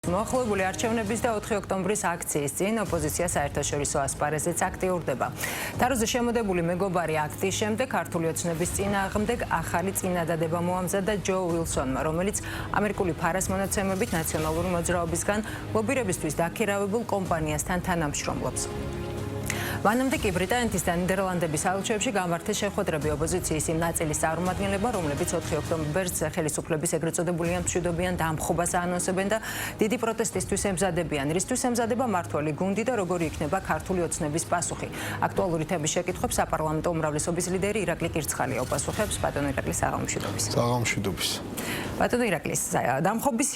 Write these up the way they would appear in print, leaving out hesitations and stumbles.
მოახლოებული არჩევნების და 4 ოქტომბრის აქციის წინ ოპოზიცია საერთაშორისო ასპარეზეც აქტიურდება. თაროზე შემოდებული მეგობარი აქციის შემდეგ ქართული ოცნების წინააღმდეგ ახალი წინადადება მოამზადა ჯო უილსონმა, რომელიც ამერიკული ფარასმონაცემებით ნაციონალური მოძრაობისგან ლობირებისთვის დაქირავებულ კომპანიასთან თანამშრომლობს. მანამდე კი ბრიტანეთის და ნიდერლანდების საელჩოებში გამართეს შეხვედრები ოპოზიციის იმ ნაწილის წარმომადგენლებმა, რომლებიც 4 ოქტომბერს ხელისუფლების ეგრეთ წოდებული მშვიდობიან დამხობას აანონსებენ და დიდი პროტესტისთვის ემზადებიან. რისთვის ემზადება მმართველი გუნდი და როგორი იქნება ქართული ოცნების პასუხი? აქტუალური თემის შეკითხვებს საპარლამენტო უმრავლესობის ლიდერი ირაკლი კირცხალია უპასუხებს. ბატონო ირაკლი, საღამომშვიდობის. საღამომშვიდობის. ბატონო ირაკლი, დამხობის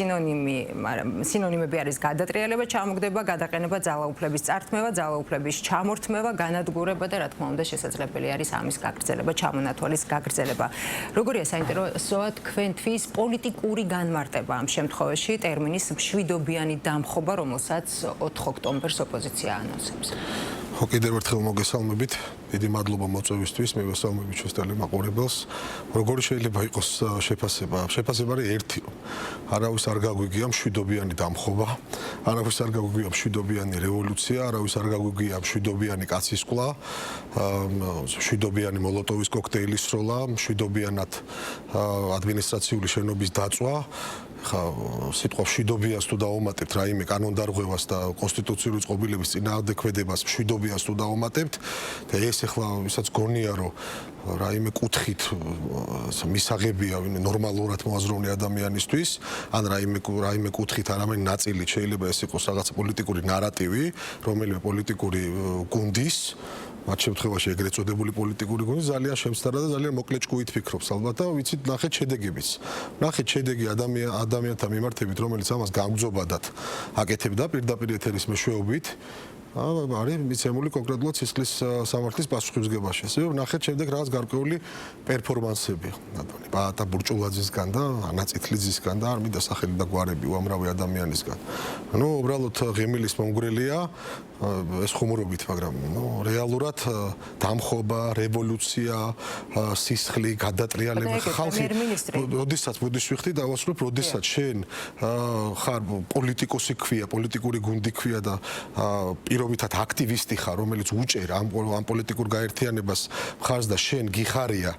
სინონიმები არის გადატრიალება, ჩამოგდება, გადაყენება, ძალაუფლების წართმევა, ძალაუფლების ჩამორთმევა, განადგურება და რა თქმა უნდა შესაძლებელი არის ამის გაგრძელება, ჩამონათვალის გაგრძელება. როგორია საინტერესოა თქვენთვის პოლიტიკური განმარტება ამ შემთხვევაში ტერმინის მშვიდობიანი დამხობა, რომელსაც 4 ოქტომბერს ოპოზიცია ანონსებს? კიდევ ერთხელ მოგესალმებით. დიდი მადლობა მოწვევისთვის, მოგესალმებით ჩვენს ტელემაყურებელს. როგორი შეიძლება იყოს შეფასება? შეფასება არის ერთი, რომ არავის არ გაგვიგია მშვიდობიანი დამხობა, არავის არ გაგვიგია მშვიდობიანი რევოლუცია, არავის არ გაგვიგია მშვიდობიანი კაცისკლა, მშვიდობიანი მოლოტოვის კოქტეილის სროლა, მშვიდობიანად ადმინისტრაციული შენობის დაწვა. სიტყვა მშვიდობიას თუ დავუმატებთ რაიმე კანონდარღვევას და კონსტიტუციური წყობილების წინააღმდეგქმედებას მშვიდობიას თუ დავუმატებთ და ეს ახლა ვისაც გონია რომ რაიმე კუთხით მისაღებია ნორმალურად მოაზროვნე ადამიანისთვის ან რაიმე კუთხით არამედ ნაწილი შეიძლება ეს იყოს რაღაც პოლიტიკური ნარატივი რომელიმე პოლიტიკური გუნდის მათ შემთხვევაში ეგრეთ წოდებული პოლიტიკური გუნდი ძალიან შემცდარა და ძალიან მოკლეჭკუით ფიქრობს ალბათ და ვიცით ნახეთ შედეგებიც. ნახეთ შედეგი ადამიანთა მიმართებით რომელიც ამას გამგზობადად აკეთებდა პირდაპირ ეთერის მეშვეობით არის მიცემული კონკრეტულად სისხლის სამართლის პასუხისმგებაში. ესე რომ ნახეთ შემდეგ რაღაც გარკვეული პერფორმანსები ბაატა ბურჭულაძისგან და ანა წითლიძისგან და არ მინდა სახელი და გვარები უამრავი ადამიანისგან. უბრალოდ ღიმილის მომგვრელია ეს ხუმრობით, მაგრამ რეალურად დამხობა, რევოლუცია, სისხლი, გადატრიალება ხალხი როდესაც მოდიშვიხდი და ავასრულებ როდესაც შენ ხარ პოლიტიკოსი ქვია, პოლიტიკური გუნდი ქვია და პირობითად აქტივისტი ხარ, რომელიც უჭერ ამ პოლიტიკურ გაერთიანებას მხარს და შენ გიხარია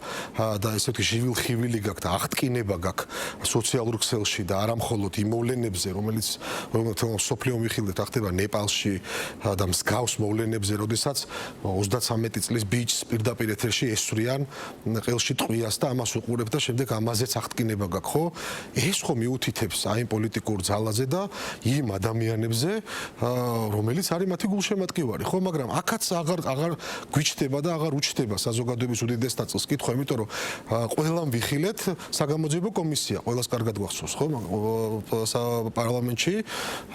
და ესე ვთქვი ჟივილ-ხივილი გაქვს და აღტკინება გაქვს სოციალურ ქსელში და არა მხოლოდ იმ მოვლენებზე, რომელიც სოფლიო მიხილდეთ ახდება ნეპალში და მსგავს მოვლენებზე, როდესაც 33 წლის ბიჭს პირდაპირ ეთერში ესვრიან ყელში ტყვიას და ამას უყურებ და შემდეგ ამაზეც აღტკინება გაქვს, ხო? ეს ხო მიუთითებს აი პოლიტიკურ ძალაზე და იმ ადამიანებზე, რომელიც არის მათი გულშემატკივარი, ხო, მაგრამ აქაც აღარ გვიჩდება და აღარ უჩდება საზოგადოების უდიდეს ნაწილს კითხვა, იმიტომ რომ ყველამ ვიხილეთ საგამოძიებო კომისია, ყველას კარგად გვახსოვს, ხო, პარლამენტში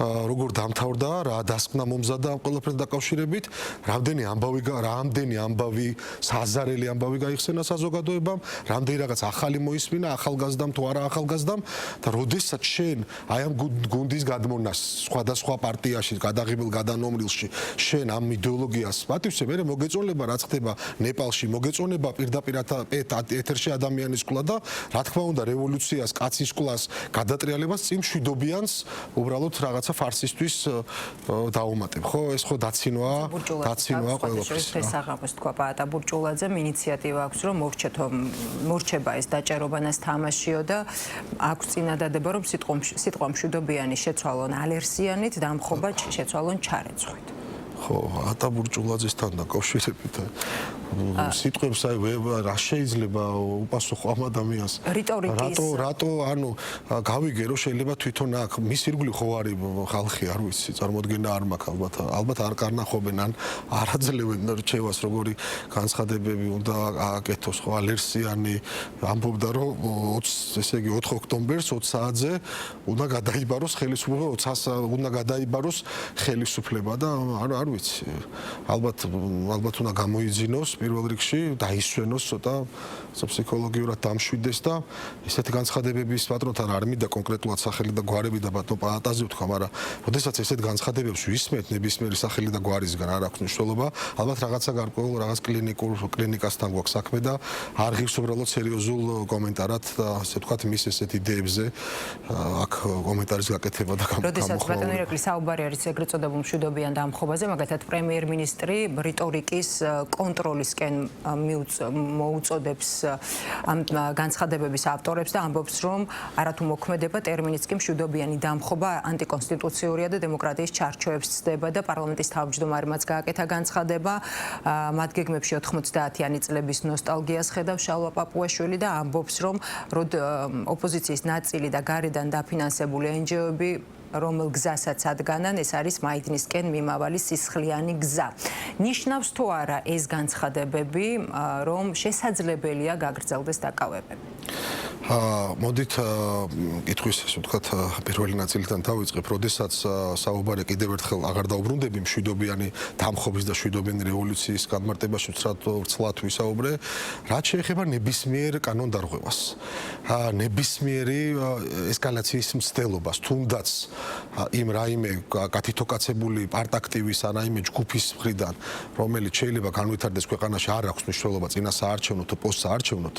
როგორ დამთავრდა, რა დასკვნა მომზადა ამ ყველაფერთან დაკავშირებით, რამდენი ამბავი, საზარელი ამბავი გაიხსენა საზოგადოებამ, რამდენი რაღაც ახალი მოისმინა, ახალგაზრდამ თუ არა ახალგაზრდამ და როდესაც შენ აი ამ გუნდის გადმონას სხვადასხვა პარტიაში გადაღებულ გადანომრილში შენ ამ იდეოლოგიას პატივსებ, მე მოგეწონება რაც ხდება ნეპალში, მოგეწონება პირდაპირ ეთერში ადამიანის კლა და რა თქმა უნდა რევოლუციას, კაცის კლას, გადატრიალებას წინ მშვიდობიანს უბრალოდ რაღაცა ფარსისთვის დაუმატებ, ხო? ეს ხო დაცინვაა ყველაფერს. ეს საღამოს თქვა ბაატა ბურჭულაძემ ინიციატივა აქვს რომ მორჩება ეს დაჭერობანას თამაშიო და აქვს წინადადება რომ სიტყვა მშვიდობიანი შეცვალონ ალერსიანით, დამხობა შეცვალონ ჩარეცხვით. ხო, ატა ბურჭულაძესთან დაკავშირებით სიტყვებს აი რა შეიძლება უპასუხო ამ ადამიანს რატო ანუ გავიგე რომ შეიძლება თვითონ აქ მის ირგვლივ ხო არის ხალხი არ ვიცი წარმოდგენა არ მაქვს ალბათ არ კარნახობენ ან არ აძლევენ რჩევას როგორი განცხადებები უნდა აკეთოს ხო ალერსიანი ამბობდა რომ 20 ესე იგი 4 ოქტომბერს 20 საათზე უნდა გადაიბაროს ხელისუფლება 20 უნდა გადაიბაროს ხელისუფლება და არ ვიცი ალბათ უნდა გამოიძინოს პირველ რიგში დაისვენოს ცოტა ფსიქოლოგიურად დამშვიდეს და ესეთი განცხადებების პატრონთან არ მინდა კონკრეტულად სახელი და გვარები და ბატონ პაატაზე ვთქვა, მაგრამ როდესაც ესეთ განცხადებებს ვისმენთ ნებისმიერი სახელი და გვარისგან არ აქვს მნიშვნელობა, ალბათ რაღაცა გარკვეულ რაღაც კლინიკასთან გვაქვს საქმე და არ ღირს უბრალოდ სერიოზულ კომენტარად და ასე ვთქვათ მის ესეთ იდეებზე აქ კომენტარის გაკეთება და გამოხმაურება. როდესაც ბატონ ირაკლი საუბარი არის ეგრეთ წოდებულ მშვიდობიან დამხობაზე, მაგალითად პრემიერ-მინისტრი რიტორიკის კონტროლისკენ მოუწოდებს ამ განცხადებების ავტორებს და ამბობს, რომ არათუ მოქმედება ტერმინიც კი მშვიდობიანი დამხობა ანტიკონსტიტუციურია და დემოკრატიის ჩარჩოებს ცდება და პარლამენტის თავმჯდომარემაც გააკეთა განცხადება. მათ გეგმებში 90-იანი წლების ნოსტალგიას ხედავს შალვა პაპუაშვილი და ამბობს, რომ ოპოზიციის ნაწილი და გარედან დაფინანსებული NGO-ები რომელ გზასაც ადგანან, ეს არის მაიდნისკენ მიმავალი სისხლიანი გზა. ნიშნავს თუ არა ეს განცხადებები, რომ შესაძლებელია გაგრძელდეს დაკავებები? მოდით კითხვის ასე ვთქვათ პირველი ნაწილიდან დავიწყებ, როდესაც საუბარი კიდევ ერთხელ აღარ დაუბრუნდები მშვიდობიანი დამხობის და მშვიდობიანი რევოლუციის განმარტებაში ვცლად ვისაუბრე, რაც შეეხება ნებისმიერ კანონდარღვევას, ნებისმიერი ესკალაციის მცდელობას, თუნდაც იმ რაიმე გათითოკაცებული პარტაქტივის ან რაიმე ჯგუფის მხრიდან, რომელიც შეიძლება განვითარდეს ქვეყანაში, არ აქვს მნიშვნელობა წინა საარჩევნო თუ პოსტსაარჩევნოთ,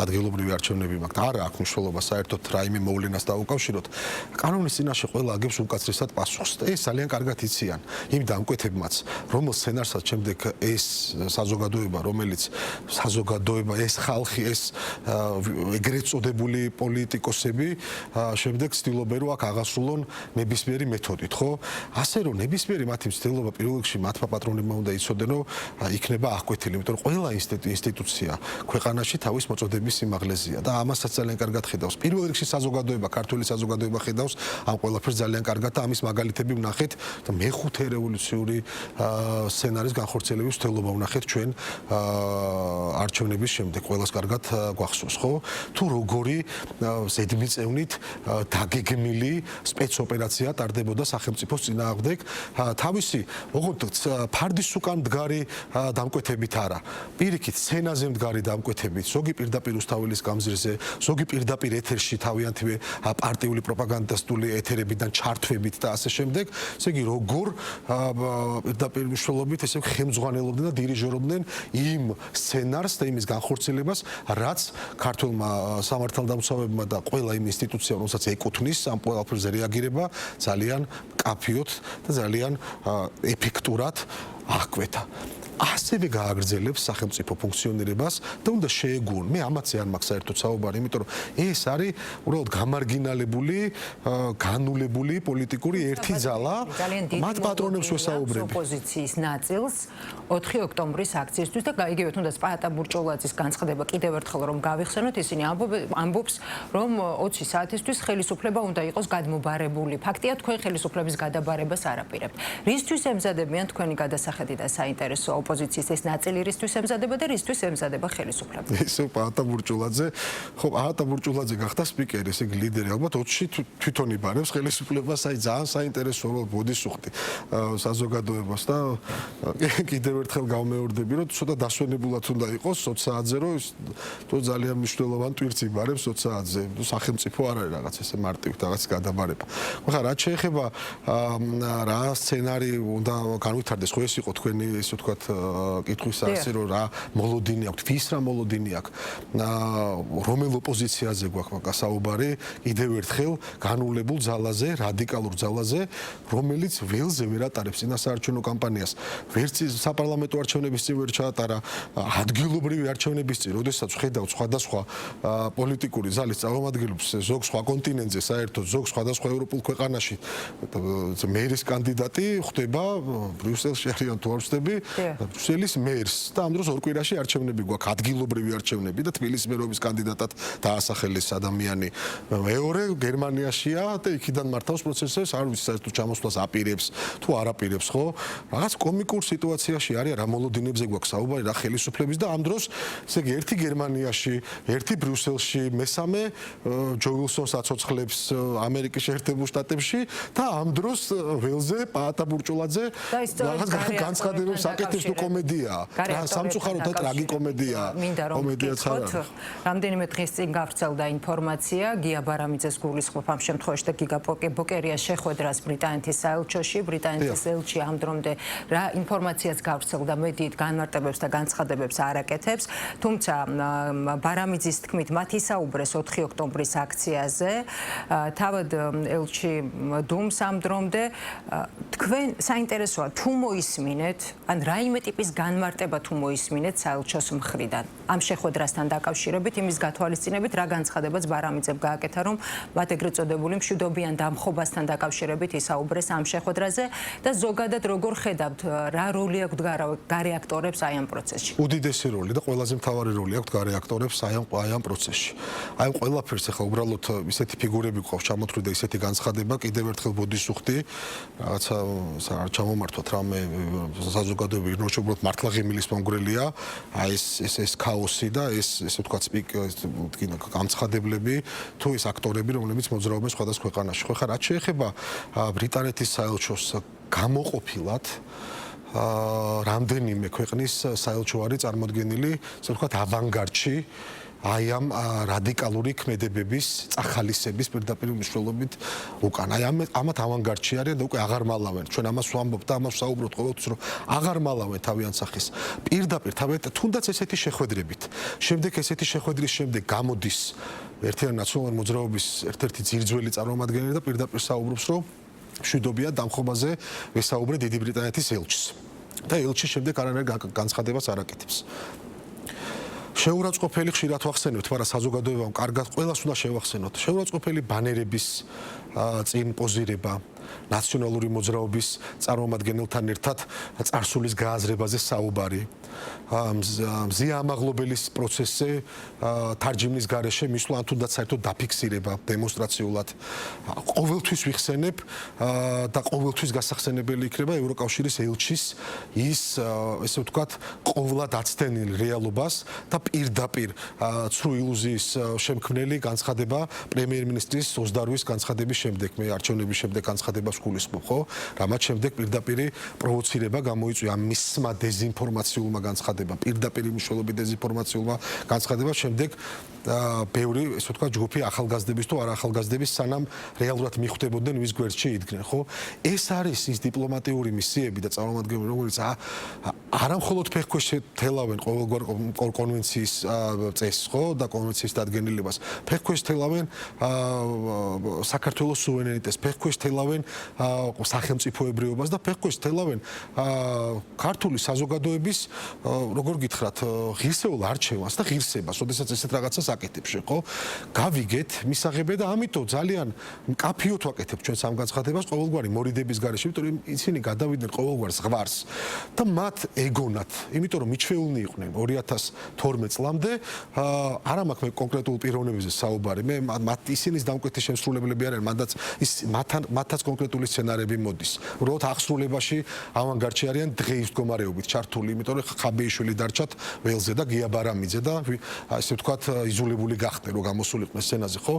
ადგილობრივი არჩევნები მაქვს და არ აქვს მნიშვნელობა საერთოდ რაიმე მოვლენას დაუკავშიროთ. კანონის წინაშე ყველა აგებს უკაცრესად პასუხს. ეს ძალიან კარგად იციან იმ დამკვეთებმაც, რომელ სცენარსაც შემდეგ ეს საზოგადოება, რომელიც საზოგადოება, ეს ხალხი, ეს ეგრეთ წოდებული პოლიტიკოსები შემდეგ ცდილობენ რომ აქ აღასრულონ ნებისმიერი მეთოდით, ხო? ასე რომ ნებისმიერი მათი მცდელობა პირველ რიგში მათმა პატრონებმა უნდა იცოდენ, რომ იქნება აღკვეთილი, იმიტომ რომ ყველა ინსტიტუცია ქვეყანაში თავის მოწოდების სიმაღლეზეა და ამასაც ძალიან კარგად ხედავს. პირველ რიგში საზოგადოება, ქართული საზოგადოება ხედავს ამ ყველაფერს ძალიან კარგად და ამის მაგალითები ვნახეთ და მეხუთე რევოლუციური სცენარის განხორციელების მცდელობა ვნახეთ ჩვენ არჩევნების შემდეგ. ყველას კარგად გვახსოვს, ხო? თუ როგორი ზედმიწევნით დაგეგმილი სპეცოპერაცია ტარდებოდა სახელმწიფოს წინააღმდეგ, თავისი ოღონდ ფარდის უკან მდგარი დამკვეთებით არა. პირიქით სცენაზე მდგარი დამკვეთებით, ზოგი პირდაპირ უსთაველის გამზირზე, ზოგი პირდაპირ ეთერში თავიანთი პარტიული პროპაგანდისტული ეთერებიდან ჩართვებით და ასე შემდეგ. ესე იგი როგორ პირდაპირ მნიშვნელობით ესე ხელმძღვანელობდნენ და დირიჟორობდნენ იმ სცენარს და იმის განხორციელებას, რაც ქართულმა სამართალდამცავებმა და ყველა იმ ინსტიტუციამ, რომელსაც ეკუთვნის ამ ყველაფერზე რეაგირება, ძალიან კაფიოთ და ძალიან ეფექტურად აღკვეთა. ასევე გააგრძელებს სახელმწიფო ფუნქციონირებას და უნდა შეეგუონ. მე ამაზე არ მაქვს საერთოდ საუბარი, იმიტომ რომ ეს არის უბრალოდ გამარგინალებული, განულებული პოლიტიკური ერთი ძალა. მათ პატრონებს ვესაუბრები. ოპოზიციის ნაწილს 4 ოქტომბრის აქციისთვის და იგივე თუნდაც პაატა ბურჭულაძის განცხადება კიდევ ერთხელ რომ გავიხსენოთ, ისინი ამბობს, რომ 20 საათისთვის ხელისუფლება უნდა იყოს გადმობარებული. ფაქტია, თქვენ ხელისუფლების გადაბარებას არ აპირებთ. რისთვის ემზადებიან თქვენი გადასახედი და საინტერესო ოპოზიციის ეს ნაწილი რისთვის ემზადება და რისთვის ემზადება ხელისუფლება? ისე პაატა ბურჭულაძე, ხო, პაატა ბურჭულაძე გახდა სპიკერი, ესე იგი ლიდერი, ალბათ 20-ში თვითონ იბარებს ხელისუფლებას, აი ძალიან საინტერესო ბოდის უხდი საზოგადოებას და კიდევ ერთხელ გავმეორდები, რომ ცოტა დასვენებულად უნდა იყოს 20 საათზე, რომ თუ ძალიან მნიშვნელოვან ტვირთს იბარებს 20 საათზე, სახელმწიფო არ არის რაღაც ესე მარტივ რაღაც გადაბარება. ხო, რაც შეეხება რა სცენარი უნდა განვითარდეს, ხო ეს იყო თქვენი ისე ვთქვათ კითხვის ასე რომ რა მოლოდინი აქვს, ვის რა მოლოდინი აქვს, რომელ ოპოზიციაზე გვაქვს საუბარი, კიდევ ერთხელ განულებულ ძალაზე, რადიკალურ ძალაზე, რომელიც ველზე ვერ ატარებს წინასაარჩევნო კამპანიას. ვერც საპარლამენტო არჩევნების წინ ვერ ჩაატარა, ადგილობრივი არჩევნების წინ, როდესაც ხედავთ სხვადასხვა პოლიტიკური ძალის წარმომადგენლებს ზოგ სხვა კონტინენტზე, საერთოდ ზოგ სხვადასხვა ევროპულ ქვეყანაში მერის კანდიდატი ხდება ბრიუსელში არიან თუ არ ვწდები, ბრიუსელის მერს და ამ დროს ორ კვირაში არჩევნები გვაქვს, ადგილობრივი არჩევნები და თბილისის მერობის კანდიდატად დაასახელეს ადამიანი მეორე გერმანიაშია და იქიდან მართავს პროცესებს, არ ვიცი საერთოდ ჩამოსვლას აპირებს თუ არ აპირებს, ხო? რაღაც კომიკურ სიტუაციაში არის, რა მოლოდინებზე გვაქვს საუბარი, რა ხელისუფლების და ამ დროს, ესე იგი, ერთი გერმანიაში, ერთი ბრიუსელში, მესამე ჯო უილსონს აცოცხლებს ამერიკის შეერთებულ შტატებში და ამ დროს ველზე პაატა ბურჭულაძე რაღაც განცხადებებს აკეთებს სამწუხარო კომედიაა. სამწუხარო და ტრაგიკომედიაა. მინდა რომ გითხოთ, რამდენიმე დღის წინ გავრცელდა ინფორმაცია გია ბარამიძეს გულისხმობ ამ შემთხვევაში და გიგა ბოკერიას შეხვედრას ბრიტანეთის საელჩოში. ბრიტანეთის ელჩი ამ დრომდე რა ინფორმაციაც გავრცელდა მედიით განმარტებებს და განცხადებებს არ აკეთებს. თუმცა ბარამიძის თქმით მათ ისაუბრეს 4 ოქტომბრის აქციაზე. თავად ელჩი დუმს ამ დრომდე თქვენ საინტერესოა თუ მოისმინეთ ან რაიმე ტიპის განმარტება თუ მოისმინეთ საელჩოს მხრიდან ამ შეხვედრასთან დაკავშირებით იმის გათვალისწინებით რა განცხადებაც ბარამიძემ გააკეთა რომ მათ ეგრეთ წოდებული მშვიდობიან დამხობასთან დაკავშირებით ისაუბრეს ამ შეხვედრაზე და ზოგადად როგორ ხედავთ რა როლი აქვთ გარე აქტორებს აი ამ პროცესში უდიდესი როლი და ყველაზე მთავარი როლი აქვთ გარე აქტორებს აი ამ პროცესში აი ამ ყველაფერს ახლა უბრალოდ ისეთი ფიგურები გვყავს ჩამოთვლი და ისეთი განცხადება კიდევ ერთხელ ბოდის უხდი რაღაცა არ ჩამომართვათ რამე საზოგადოებრივი რომ უბრალოდ მართლა ღიმილის მომგვრელია აი ეს ქაოსი და ესე ვთქვათ განცხადებლები თუ ეს აქტორები რომლებიც მოძრაობენ სხვადასხვა ქვეყანაში ხო ხარ რაც შეეხება ბრიტანეთის საელჩოს გამოყოფილად რამდენიმე ქვეყნის საელჩო არის წარმოდგენილი ასე ვთქვათ ავანგარდში აი ამ რადიკალური ქმედებების წახალისების პირდაპირ მნიშვნელობით უკან აი ამათ ავანგარდში არიან და უკვე აღარ მალავენ ჩვენ ამას ვამბობთ და ამას ვსაუბრობთ ყოველთვის რომ აღარ მალავენ თავიანთ სახეს პირდაპირ თუნდაც ესეთი შეხვედრებით შემდეგ ესეთი შეხვედრის შემდეგ გამოდის ერთიანი ნაციონალური მოძრაობის ერთ-ერთი ძირძველი წარმომადგენელი და პირდაპირ საუბრობს რომ მშვიდობია დამხობაზე ვესაუბრე დიდი ბრიტანეთის ელჩს და ელჩი შემდეგ არანაირ განცხადებას არ აკეთებს შეურაცხყოფელი ხშირად ვახსენებთ, მაგრამ საზოგადოებამ კარგად ყველას უნდა შევახსენოთ. შეურაცხყოფელი ბანერების წინ პოზირება, ნაციონალური მოძრაობის წარმომადგენელთან ერთად წარსულის გააზრებაზე საუბარი. მზია ამაღლობელის პროცესზე თარჯიმნის გარეშე მისვლა ან თუნდაც საერთოდ დაფიქსირება დემონსტრაციულად. ყოველთვის ვიხსენებ და ყოველთვის გასახსენებელი იქნება ევროკავშირის ელჩის ის ესე ვთქვათ ყოვლად აცდენილ რეალობას და პირდაპირ ცრუ ილუზიის შემქმნელი განცხადება პრემიერ-მინისტრის 28-ის განცხადების შემდეგ მე არჩევნების შემდეგ განცხადებას გულისხმობ ხო რამაც შემდეგ პირდაპირ პროვოცირება გამოიწვია მისმა დეზინფორმაციულმა განცხადებამ პირდაპირ მნიშვნელობით დეზინფორმაციულმა განცხადებამ შემდეგ ბევრი ესე ვთქვათ ჯგუფი ახალგაზრდების თუ არა ახალგაზრდების სანამ რეალურად მიხვდებოდნენ ვის გვერდში იდგნენ ხო ეს არის ის დიპლომატიური მისიები და წარმომადგენლები რომელიც არა მხოლოდ ფეხქვეშ თელავენ ყოველგვარ კონვენციის წესს ხო და კონვენციის დადგენილებას ფეხქვეშ თელავენ საქართველოს სუვერენიტეტს ფეხქვეშ თელავენ სახელმწიფოებრიობას და ფეხქვეშ თელავენ ქართული საზოგადოების როგორ გითხრათ ღირსეულ არჩევანს და ღირსებას ოდესაც ესეთ რაღაცას აკეთებს ხო გავიგეთ მისაღებია და ამიტომ ძალიან მკაფიოდ ვაკეთებ ჩვენ სამ განცხადებას ყოველგვარი მორიდების გარეშე იმიტომ რომ ისინი გადავიდნენ ყოველგვარ ზღვარს და მათ ეგონათ იმიტომ რომ მიჩვეულნი იყვნენ 2012 წლამდე არა მაქვს მე კონკრეტულ პიროვნებებზე საუბარი მე მათ ისინის დამკვეთის შემსრულებლები არიან მათაც კონკრეტული სცენარები მოდის უბრალოდ აღსრულებაში ავანგარდში არიან დღეის მდგომარეობით ჩართული იმიტომ რომ ხაბეიშვილი დარჩათ ველზე და გია ბარამიძე და ასე ვთქვათ იზოლებული გახდნენ რომ გამოსულიყვნენ სცენაზე ხო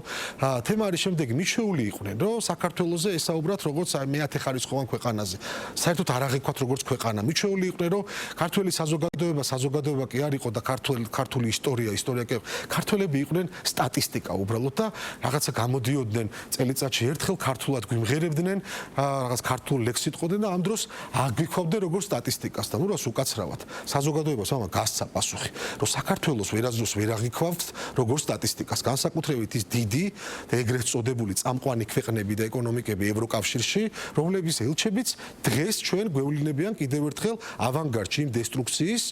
თემა არის შემდეგ მიჩვეული იყვნენ რომ საქართველოზე ესაუბრათ როგორც მეათე ხარისხოვან ქვეყანაზე საერთოდ არ აღიქვათ როგორც ქვეყანა მიჩვეული იყვნენ რომ ქართველი საზოგადოება კი არ იყო და ქართული ისტორია კი ქართველები იყვნენ სტატისტიკა უბრალოდ და რაღაცა გამოდიოდნენ წელიწადში ერთხელ ქართულად გვიმღერებდნენ რაღაც ქართულ ლექსს იტყოდნენ და ამ დროს აგვიქვავდნენ როგორც სტატისტიკას და ნუ რას უკაცრავად საზოგადოებას ამა გასცა პასუხი რომ საქართველოს ვერაზროს ვერ აღიქვავთ როგორც სტატისტიკას განსაკუთრებით ის დიდი და ეგრეთ წოდებული წამყვანი ქვეყნები და ეკონომიკები ევროკავშირში რომლების ელჩებიც დღეს ჩვენ გვევლინებიან კიდევ ერთხელ ავანგარდში იმ დესტრუქციის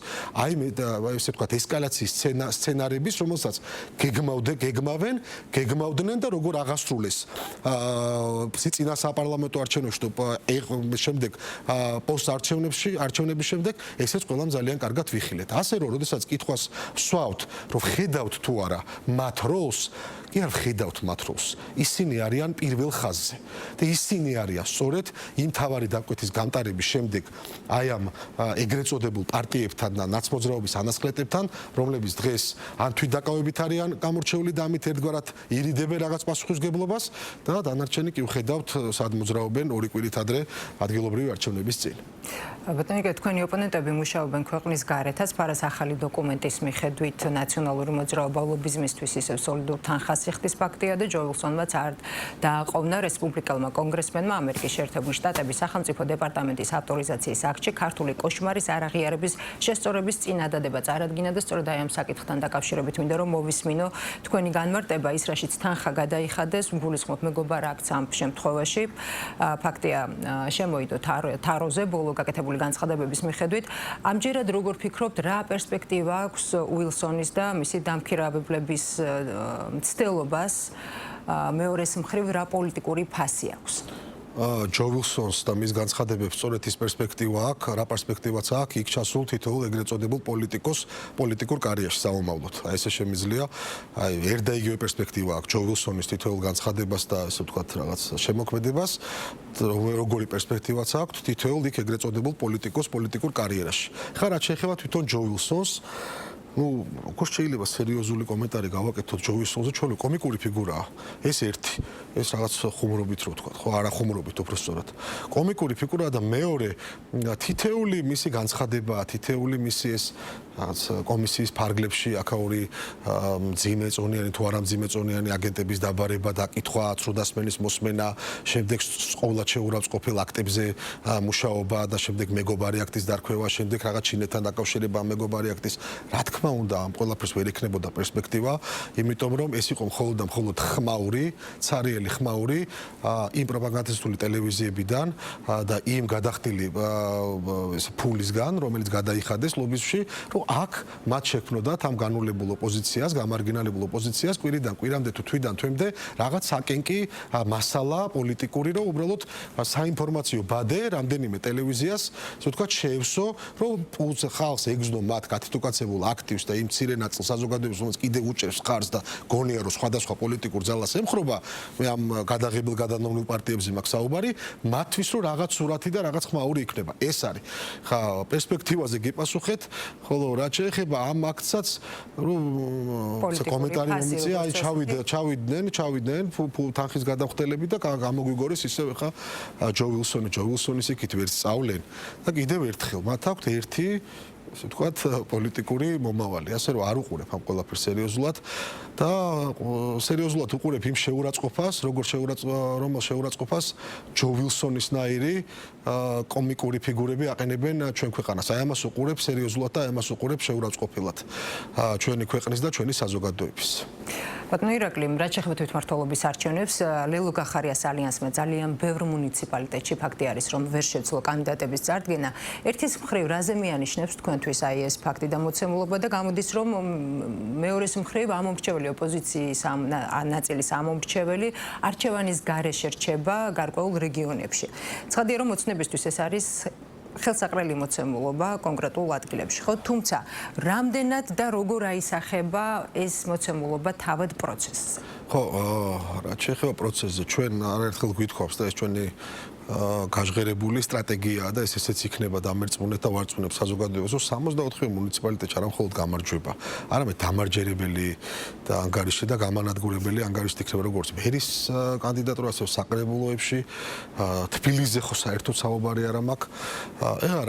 აი ესე ვთქვათ ესკალაციის სცენარების რომელსაც გეგმავდნენ და როგორ აღასრულეს სიწინა საპარლამენტო არჩევნებში შემდეგ არჩევნების შემდეგ ესეც ყველამ ძალიან კარგად ვიხილეთ ასე რომ როდესაც კითხვას ვსვავთ რომ ხედავთ თუ არა მათ როლს კი არ ვხედავთ მათ როლს. ისინი არიან პირველ ხაზზე და ისინი არიან სწორედ იმ თავარი დაკვეთის გამტარების შემდეგ აი ამ ეგრეთ წოდებულ პარტიებთან და ნაცმოძრაობის ანასკლეტებთან, რომლებიც დღეს ან თვითდაკავებით არიან გამორჩეული და ამით ერთგვარად ირიდებენ რაღაც პასუხისმგებლობას და დანარჩენი კი ვხედავთ სად მოძრაობენ ორი კვირით ადრე ადგილობრივი არჩევნების წინ. ბატონო, თქვენი ოპონენტები მუშაობენ ქვეყნის გარეთაც, ფარას ახალი დოკუმენტის მიხედვით ნაციონალური მოძრაობა ლობიზმისთვის ისევ სოლიდურ თანხას იხდის ფაქტია და ჯო ვილსონმაც არ დააყოვნა რესპუბლიკელმა კონგრესმენმა ამერიკის შეერთებული შტატების სახელმწიფო დეპარტამენტის ავტორიზაციის აქტში ქართული კოშმარის არაღიარების შესწორების წინადადება წარადგინა და სწორედ აი ამ საკითხთან დაკავშირებით მინდა რომ მოვისმინო თქვენი განმარტება ის რაშიც თანხა გადაიხადეს გულისხმობ მეგობარ აქტს ამ შემთხვევაში ფაქტია შემოიდო თაროზე ბოლო გაკეთებული განცხადებების მიხედვით ამჯერად როგორ ფიქრობთ რა პერსპექტივა აქვს უილსონის და მისი დამქირავებლების მცდელობას მეორეს მხრივ რა პოლიტიკური ფასი აქვს ჯო ვილსონს და მის განცხადებებს სწორედ ის პერსპექტივა აქვს, რა პერსპექტივაც აქვს, იქ ჩასულ თითოეულ ეგრეთ წოდებულ პოლიტიკურ კარიერაში საომავლოდ. აი ესე შემიძლია, აი ერთ და იგივე პერსპექტივა აქვს ჯო ვილსონის თითოეულ განცხადებას და ესე ვთქვათ რაღაც შემოქმედებას, როგორი პერსპექტივაც აქვს თითოეულ იქ ეგრეთ წოდებულ პოლიტიკურ კარიერაში. ხა რაც შეეხება თვითონ ჯო ვილსონს როგორ შეიძლება სერიოზული კომენტარი გავაკეთოთ ჯო ვილსონზე, ჩვენი კომიკური ფიგურაა. ეს ერთი, ეს რაღაც ხუმრობით რო ვთქვა, ხო, არა ხუმრობით, უფრო სწორად. კომიკური ფიგურაა და მეორე, თითეული მისი განცხადება, თითეული მისი ეს რაღაც კომისიის ფარგლებში აქაური მძიმეწონიანი თუ არა მძიმეწონიანი აგენტების დაბარება, დაკითხვა, ცრუდასმენის მოსმენა, შემდეგ ყოველად შეურაცხყოფელ აქტებზე მუშაობა და შემდეგ მეგობარი აქტის დარქვევა, შემდეგ რაღაც ჩინეთთან დაკავშირება მეგობარი აქტის რა თქმა უნდა ამ ყველაფერს ვერ ექნებოდა პერსპექტივა, იმიტომ რომ ეს იყო მხოლოდ ხმაური, ცარიელი ხმაური იმ პროპაგანდისტული ტელევიზიებიდან და იმ გადახდილი ფულისგან, რომელიც გადაიხადეს ლობიზმში, რომ აქ მათ შექმნოდათ ამ განულებულ ოპოზიციას, გამარგინალებულ ოპოზიციას კვირიდან კვირამდე თუ თვიდან თვემდე რაღაც საკენკი მასალა პოლიტიკური, რომ უბრალოდ საინფორმაციო ბადე რამდენიმე ტელევიზიას, ასე ვთქვათ, შეევსო, რომ ხალხს ეგზნო მათ კათედრიკაცებულ აქტივს და იმ მცირე ნაწილ საზოგადოებას, რომელიც კიდევ უჭერს ხარს და გონია რომ სხვადასხვა პოლიტიკურ ძალას ემხრობა, მე ამ გადაღებულ გადანომლულ პარტიებზე მაქვს საუბარი, მათთვის რომ რაღაც სურათი და რაღაც ხმაური იქნება. ეს არის. ხა პერსპექტივაზე გიპასუხეთ, ხოლო რაც შეეხება ამ აქტსაც, რომ კომენტარი მომიწია, აი ჩავიდნენ თანხის გადახდელები და გამოგვიგორეს ისევ ხა ჯო ვილსონის იქით ვერ სწავლენ და კიდევ ერთხელ მათ აქვთ ერთი ასე ვთქვათ პოლიტიკური მომავალი, ასე რომ არ უყურებ ამ ყველაფერს სერიოზულად და სერიოზულად უყურებ იმ შეურაცხყოფას, რომელ შეურაცხყოფას ჯო ვილსონისნაირი კომიკური ფიგურები აყენებენ ჩვენ ქვეყანას. აი ამას უყურებ სერიოზულად და ამას უყურებ შეურაცხყოფილად ჩვენი ქვეყნის და ჩვენი საზოგადოების. ბატონო ირაკლი, რაც შეეხება თვითმმართველობის არჩევნებს, ლელო გახარიას ალიანსმა ძალიან ბევრ მუნიციპალიტეტში ფაქტი არის, რომ ვერ შეძლო კანდიდატების წარდგენა. ერთის მხრივ რაზე მიანიშნებს თქვენთვის აი ეს ფაქტი და მოცემულობა და გამოდის, რომ მეორეს მხრივ ამომრჩეველი ოპოზიციის ნაწილის ამომრჩეველი არჩევანის გარეშე რჩება გარკვეულ რეგიონებში. ცხადია, რომ ოცნებისთვის ეს არის ხელსაყრელი მოცემულობა კონკრეტულ ადგილებში, ხო? თუმცა, რამდენად და როგორ აისახება ეს მოცემულობა თავად პროცესზე? ხო, რაც შეეხება პროცესზე, ჩვენ არაერთხელ გვითხოვს და ეს ჩვენი გაჟღერებული სტრატეგიაა და ესეც იქნება დამერწმუნეთ და ვარწმუნებ საზოგადოებას, რომ 64 მუნიციპალიტეტში არა მხოლოდ გამარჯვება, არამედ დამარჯერებელი და ანგარიში და გამანადგურებელი ანგარიშით იქნება როგორც მერის კანდიდატურა, ასევე საკრებულოებში, თბილისზე ხო საერთოდ საუბარი არ მაქვს. ეხლა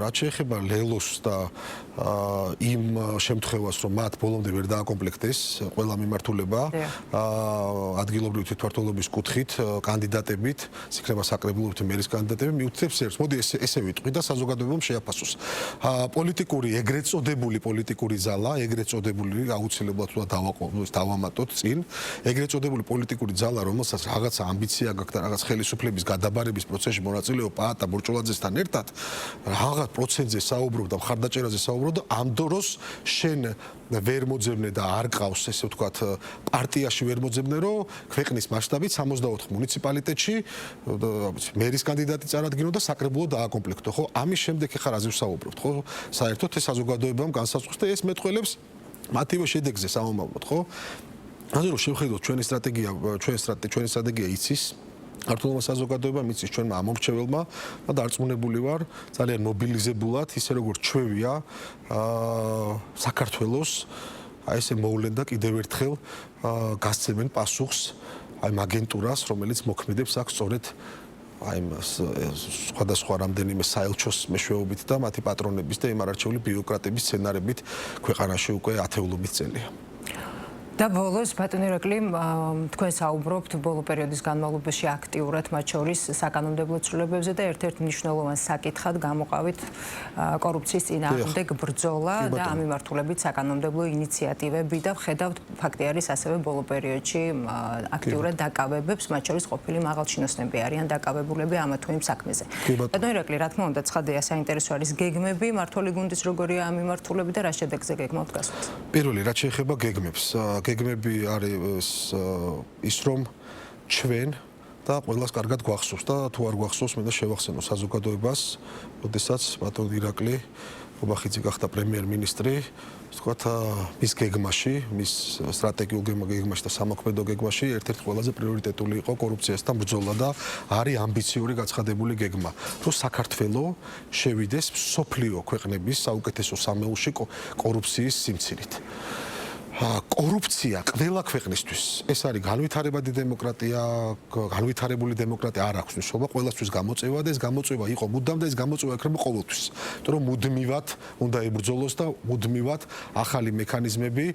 რაც შეეხება ლელოს და იმ შემთხვევას, რომ მათ ბოლომდე ვერ დააკომპლექტეს ყველა მიმართულება ადგილობრივი თვითმმართველობის კუთხით კანდიდატებით იქნება საკრებულოებითი მერის კანდიდატები მიუთითებს ერთს. მოდი ესე ვიტყვი და საზოგადოებამ შეაფასოს. პოლიტიკური ეგრეთ წოდებული პოლიტიკური ძალა, ეგრეთ წოდებული აუცილებლად უნდა დავამატოთ წინ, ეგრეთ წოდებული პოლიტიკური ძალა, რომელსაც რაღაცა ამბიცია გაქვს და რაღაც ხელისუფლების გადაბარების პროცესში მონაწილეობა პაატა ბურჭულაძესთან ერთად, რაღაც პროცენტზე საუბრობდა, მხარდაჭერაზე საუბრობდა, ამ დროს შენ ვერ მოძებნე და არ ყავს, ესე ვთქვათ, პარტიაში ვერ მოძებნე, რომ ქვეყნის მასშტაბით 64 მუნიციპალიტეტში მერის კანდიდატი წარადგინო და საკრებულო დააკომპლექტო, ხო? ამის შემდეგ ეხლა რაზე ვსაუბრობთ, ხო? საერთოდ ეს საზოგადოებამ განსაზღვრეს და ეს მეტყველებს მათივე შედეგზე საომავლოდ, ხო? ასე რომ შევხედოთ ჩვენი სტრატეგია იცის ქართულმა საზოგადოებამ იცის ჩვენმა ამომრჩეველმა და დარწმუნებული ვარ ძალიან მობილიზებულად ისე როგორც ჩვევია საქართველოს აი ესე მოვლენ და კიდევ ერთხელ გასცემენ პასუხს აი ამ აგენტურას რომელიც მოქმედებს აქ სწორედ აი სხვადასხვა რამდენიმე საელჩოს მეშვეობით და მათი პატრონების და იმ არარჩეული ბიუროკრატების სცენარებით ქვეყანაში უკვე ათეულობით წელია. და ბოლოს ბატონო ირაკლი თქვენ საუბრობთ ბოლო პერიოდის განმავლობაში აქტიურად მათ შორის საკანონმდებლო ცვლილებებზე და ერთ-ერთ მნიშვნელოვან საკითხად გამოყავით კორუფციის წინააღმდეგ ბრძოლა და ამ მიმართულებით საკანონმდებლო ინიციატივები და ვხედავთ ფაქტი არის ასევე ბოლო პერიოდში აქტიურად დაკავებებს მათ შორის ყოფილი მაღალჩინოსნები არიან დაკავებულები ამა თუ იმ საქმეზე. ბატონო ირაკლი რა თქმა უნდა ცხადია საინტერესო არის გეგმები მართული გუნდის როგორია ამ მიმართულებით და რა შედეგზე გეგმავთ გასვლა. პირველი რაც შეეხება გეგმებს გეგმები არის ის რომ ჩვენ და ყველას კარგად გვახსოვს და თუ არ გვახსოვს მე და შევახსენო საზოგადოებას, როდესაც ბატონ ირაკლი ობახიძე გახდა პრემიერ-მინისტრი, ვთქვათ, მის გეგმაში, მის სტრატეგიულ გეგმაში და სამოქმედო გეგმაში ერთ-ერთი ყველაზე პრიორიტეტული იყო კორუფციასთან ბრძოლა და არის ამბიციური გაცხადებული გეგმა, რომ საქართველოს შევიდეს მსოფლიო ქვეყნების საუკეთესო სამეულში კორუფციის სიმცირით. კორუფცია ყველა ქვეყნისთვის ეს არის განვითარებადი დემოკრატია, განვითარებული დემოკრატია არ აქვს მნიშვნელობა, ყველასთვის გამოწვევა და ეს გამოწვევა იყო მუდამ და ეს გამოწვევა იქნება ყოველთვის. იმიტომ რომ მუდმივად უნდა ებრძოლოს და მუდმივად ახალი მექანიზმები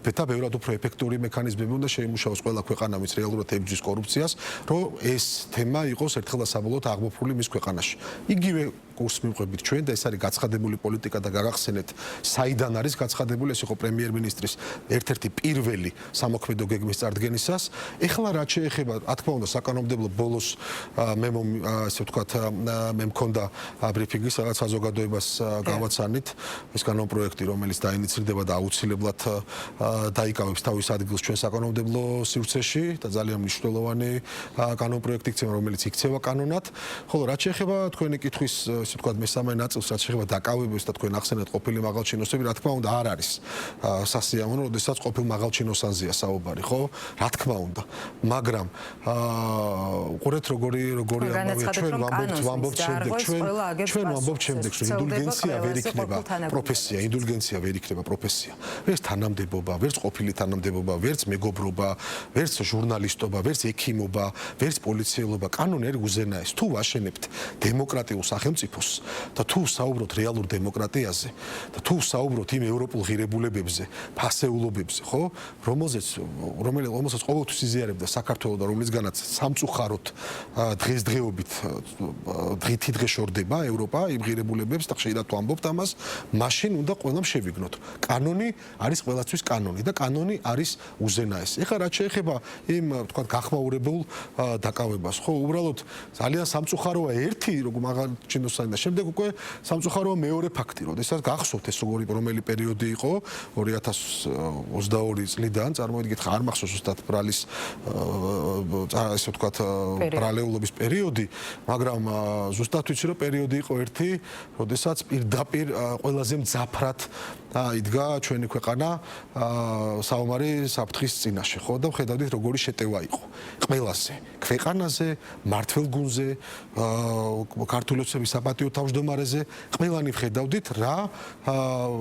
და ბევრად უფრო ეფექტური მექანიზმები უნდა შეიმუშაოს ყველა ქვეყანა, ვინც რეალურად ებრძვის კორუფციას, რომ ეს თემა იყოს ერთხელ და საბოლოოდ აღმოფხული მის ქვეყანაში. იგივე კურსს მივყვებით ჩვენ და ეს არის გაცხადებული პოლიტიკა და გაგახსენეთ, საიდან არის გაცხადებული, ეს იყო პრემიერ-მინისტრის ერთ-ერთი პირველი სამოქმედო გეგმის წარდგენისას. ეხლა რაც შეეხება, რა თქმა უნდა, საკანონმდებლო ბოლოს ესე ვთქვათ, მე მქონდა ბრიფინგი, სადაც საზოგადოებას გავაცანით ეს კანონპროექტი, რომელიც დაინიცირდება და აუცილებლად დაიკავებს თავის ადგილს ჩვენ საკანონმდებლო სივრცეში და ძალიან მნიშვნელოვანი კანონპროექტი იქცევა, რომელიც იქცევა კანონად. ხოლო რაც შეეხება თქვენი კითხვის, ესე ვთქვათ, მესამე ნაწილს, რაც შეეხება დაკავებებს და თქვენ ახსენეთ ყოფილი მაღალჩინოსნები, რა თქმა უნდა, არ არის სასიამოვნო, როდესაც ყოფილ მაღალჩინოსანზეა საუბარი, ხო? რა თქმა უნდა. მაგრამ უყურეთ როგორი ჩვენ ვამბობთ შემდეგ, რომ ინდულგენცია ვერ იქნება პროფესია, ინდულგენცია ვერ იქნება პროფესია. ვერც თანამდებობა, ვერც ყოფილი თანამდებობა, ვერც მეგობრობა, ვერც ჟურნალისტობა, ვერც ექიმობა, ვერც პოლიციელობა, კანონი არის უზენაეს. თუ ვაშენებთ დემოკრატიულ სახელმწიფოს და თუ საუბრობთ რეალურ დემოკრატიაზე და თუ საუბრობთ იმ ევროპულ ღირებულებებზე, ფასეულობებზე, ხო? რომელსაც ყოველთვის იზიარებდა საქართველოს და რომლისგანაც სამწუხაროდ დღესდღეობით დღითიდღე შორდება ევროპა იმ ღირებულებებს და ხშირად ვამბობთ ამას, მაშინ უნდა ყველამ შევიგნოთ. კანონი არის ყველასთვის კანონი და კანონი არის უზენაესი. ეხლა რაც შეეხება იმ, ვთქვათ, გახმაურებულ დაკავებას, ხო, უბრალოდ ძალიან სამწუხაროა ერთი, როგორ მაღალჩინოსანი და შემდეგ უკვე სამწუხაროა მეორე ფაქტი, როდესაც გახსოვთ ეს რომელი პერიოდი იყო 2022 წლიდან, წარმოიდგინეთ, არ მახსოვს ზუსტად ბრალის ესე ვთქვათ, ბრალეულობის პერიოდი, მაგრამ ზუსტად ვიცი, რომ პერიოდი იყო ერთი, როდესაც პირდაპირ ყველაზე მძაფრად იდგა ჩვენი ქვეყანა საომარი საფრთხის წინაშე, ხო და ვხედავდით როგორი შეტევა იყო. ყველაზე ქვეყანაზე, მართლ გუნზე, ქართული ოცნების საპატიო თავმჯდომარეზე, ყველანი ვხედავდით რა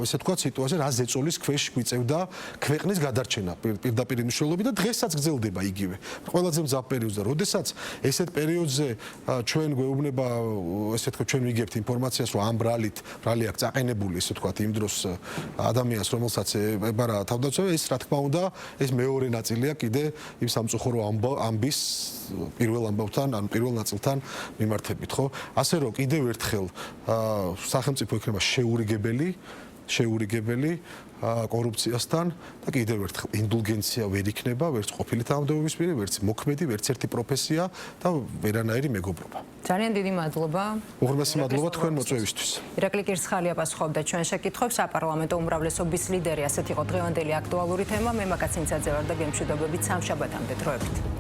ესე ვთქვათ სიტუაცია, რა ზეწოლის ქვეშ გვიწევდა ქვეყნის გადარჩენა პირდაპირ მნიშვნელობით და დღესაც გრძელდება იგივე. ყველაზე მძაფრ პერიოდზე, როდესაც ესეთ პერიოდზე ჩვენ გვეუბნება, ესე ვთქვათ, ჩვენ ვიგებთ ინფორმაციას, რომ ამ ბრალი აქვს წაყენებული, ესე ვთქვათ, იმ დროს ადამიანს, რომელსაც ებარა თავდაცვა, ეს რა თქმა უნდა, ეს მეორე ნაწილია კიდე იმ სამწუხარო ამბის პირველ ამბავთან, ან პირველ ნაწილთან მიმართებით, ხო? ასე რომ კიდევ ერთხელ სახელმწიფო იქნება შეურიგებელი კორუფციასთან და კიდევ ერთხელ ინდულგენცია ვერ იქნება, ვერც ყოფილი თანამდებობის პირი, ვერც მოქმედი, ვერც ერთი პროფესია და ვერანაირი მეგობრობა. ძალიან დიდი მადლობა. უღრმესი მადლობა თქვენ მოწვევისთვის. ირაკლი კირცხალია პასუხობდა ჩვენ შეკითხვებს, საპარლამენტო უმრავლესობის ლიდერი, ასეთ იყო დღევანდელი აქტუალური თემა. მე მაკაცინცაძე ვარ და გემშვიდობებით სამშაბათამდე დროებით.